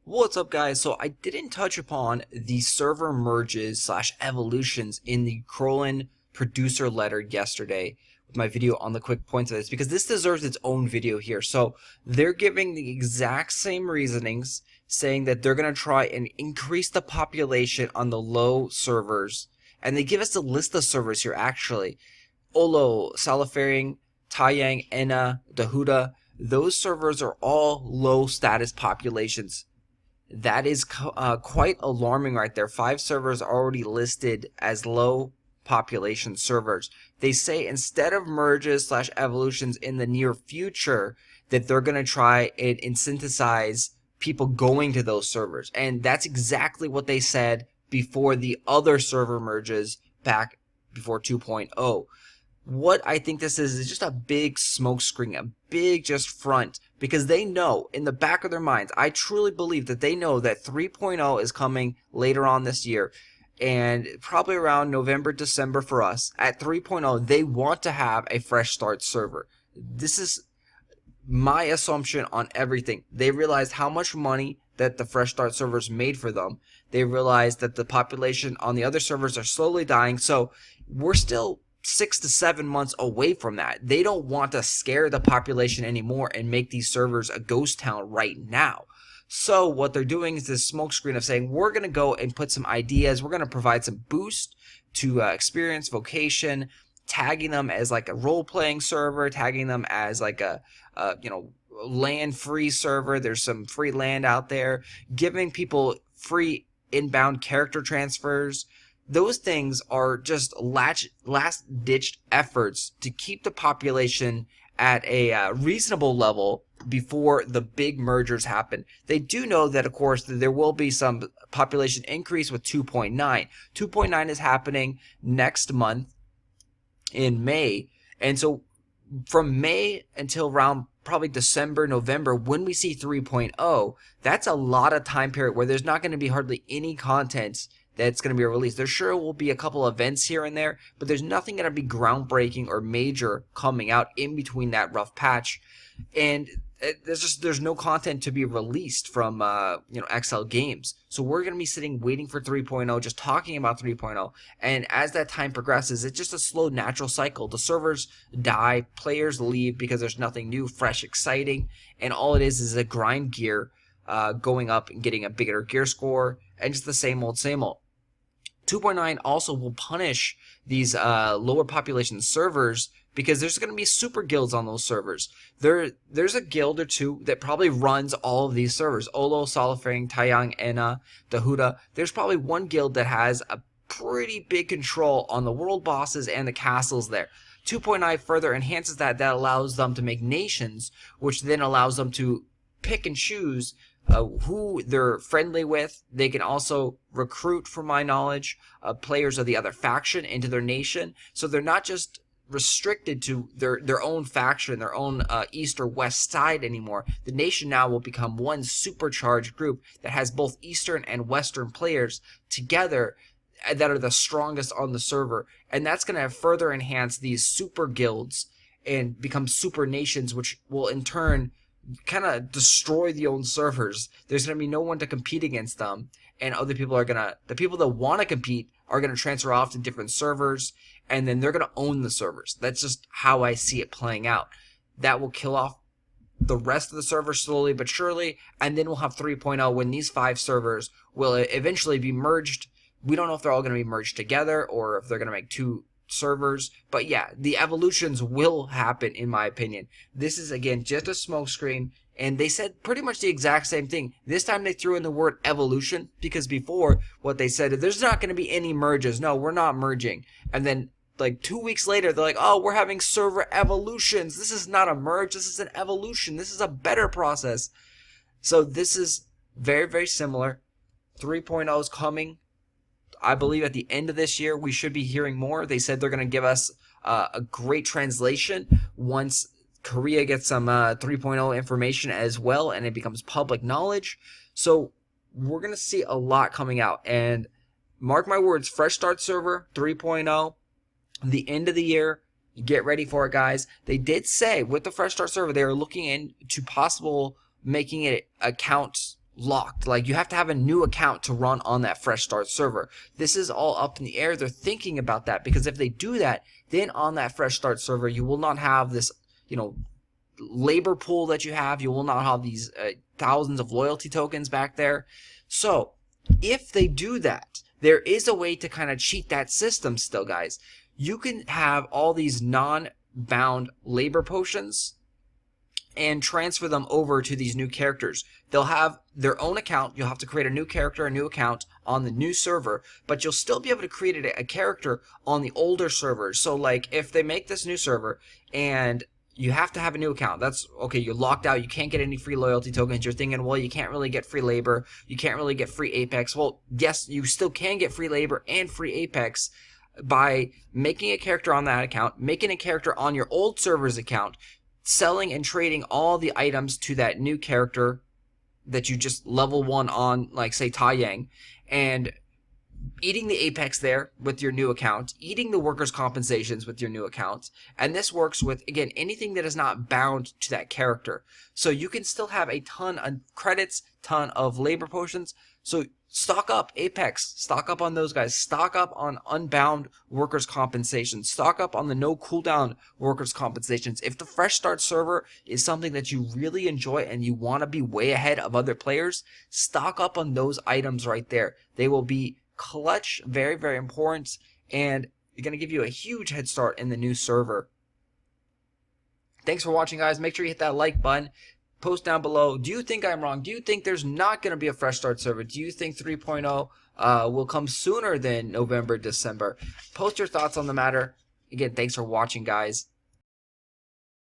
What's up, guys? So I didn't touch upon the server merges slash evolutions in the Khrolan producer letter yesterday with my video on the quick points of this because this deserves its own video here. So they're giving the exact same reasonings, saying that they're going to try and increase the population on the low servers, and they give us a list of servers here actually. Ollo, Salphira, Tahyang, Eanna, Dahuta. Those servers are all low status populations. That is quite alarming right there. 5 servers are already listed as low population servers. They say instead of merges slash evolutions in the near future, that they're going to try and incentivize people going to those servers. And that's exactly what they said before the other server merges back before 2.0. What I think this is just a big smokescreen, a big just front, because they know in the back of their minds, I truly believe that they know that 3.0 is coming later on this year, and probably around November, December for us. At 3.0, they want to have a fresh start server. This is my assumption on everything. They realized how much money that the fresh start servers made for them. They realized that the population on the other servers are slowly dying, so we're still 6 to 7 months away from that. They don't want to scare the population anymore and make these servers a ghost town right now. So what they're doing is this smokescreen of saying, we're going to go and put some ideas. We're going to provide some boost to experience, vocation, tagging them as like a role-playing server, tagging them as like a land-free server. There's some free land out there, giving people free inbound character transfers. Those things are just last-ditched efforts to keep the population at a reasonable level before the big mergers happen. They do know that, of course, there will be some population increase with 2.9. 2.9 is happening next month in May, and so from May until around probably December, November, when we see 3.0, that's a lot of time period where there's not going to be hardly any content that's going to be released. There sure will be a couple events here and there, but there's nothing going to be groundbreaking or major coming out in between that rough patch. And there's no content to be released from XL Games. So we're going to be sitting waiting for 3.0, just talking about 3.0. And as that time progresses, it's just a slow natural cycle. The servers die, players leave because there's nothing new, fresh, exciting, and all it is a grind gear going up and getting a bigger gear score, and just the same old, same old. 2.9 also will punish these lower population servers because there's going to be super guilds on those servers. There's a guild or two that probably runs all of these servers. Ollo, Salphira, Tahyang, Eanna, Dahuta. There's probably one guild that has a pretty big control on the world bosses and the castles there. 2.9 further enhances that. That allows them to make nations, which then allows them to pick and choose who they're friendly with. They can also recruit, from my knowledge, players of the other faction into their nation. So they're not just restricted to their own faction, their own east or west side anymore. The nation now will become one supercharged group that has both eastern and western players together that are the strongest on the server. And that's going to further enhance these super guilds and become super nations, which will in turn kind of destroy the own servers. There's going to be no one to compete against them, and other people are the people that want to compete are going to transfer off to different servers, and then they're going to own the servers. That's just how I see it playing out. That will kill off the rest of the servers slowly but surely, and then we'll have 3.0 when these 5 servers will eventually be merged. We don't know if they're all going to be merged together or if they're going to make 2 servers, but yeah, the evolutions will happen in my opinion. This is again just a smokescreen, and they said pretty much the exact same thing. This time they threw in the word evolution because before what they said, there's not going to be any merges. No, we're not merging. And then like 2 weeks later, they're like, oh, we're having server evolutions. This is not a merge. This is an evolution. This is a better process. So this is very, very similar. 3.0 is coming. I believe at the end of this year, we should be hearing more. They said they're going to give us a great translation once Korea gets some 3.0 information as well, and it becomes public knowledge. So we're going to see a lot coming out. And mark my words, Fresh Start Server 3.0, the end of the year. Get ready for it, guys. They did say with the Fresh Start Server, they are looking into possible making it account locked. Like, you have to have a new account to run on that fresh start server. This is all up in the air. They're thinking about that, because if they do that, then on that fresh start server, you will not have this, labor pool that you have. You will not have these thousands of loyalty tokens back there. So if they do that, there is a way to kind of cheat that system still, guys. You can have all these non-bound labor potions and transfer them over to these new characters. They'll have their own account. You'll have to create a new character, a new account on the new server, but you'll still be able to create a character on the older servers. So like, if they make this new server and you have to have a new account, that's okay, you're locked out, you can't get any free loyalty tokens. You're thinking, well, you can't really get free labor, you can't really get free Apex. Well, yes, you still can get free labor and free Apex by making a character on that account, making a character on your old server's account, selling and trading all the items to that new character that you just level 1 on, like say Tahyang, and eating the Apex there with your new account, eating the workers' compensations with your new account. And this works with, again, anything that is not bound to that character. So you can still have a ton of credits, ton of labor potions. So stock up Apex, stock up on those guys, stock up on unbound workers' compensation, stock up on the no cooldown workers' compensations. If the fresh start server is something that you really enjoy and you want to be way ahead of other players, stock up on those items right there. They will be clutch, very, very important, and they're going to give you a huge head start in the new server. Thanks for watching, guys. Make sure you hit that like button. Post down below. Do you think I'm wrong? Do you think there's not going to be a fresh start server? Do you think 3.0 will come sooner than November, December? Post your thoughts on the matter. Again, thanks for watching, guys.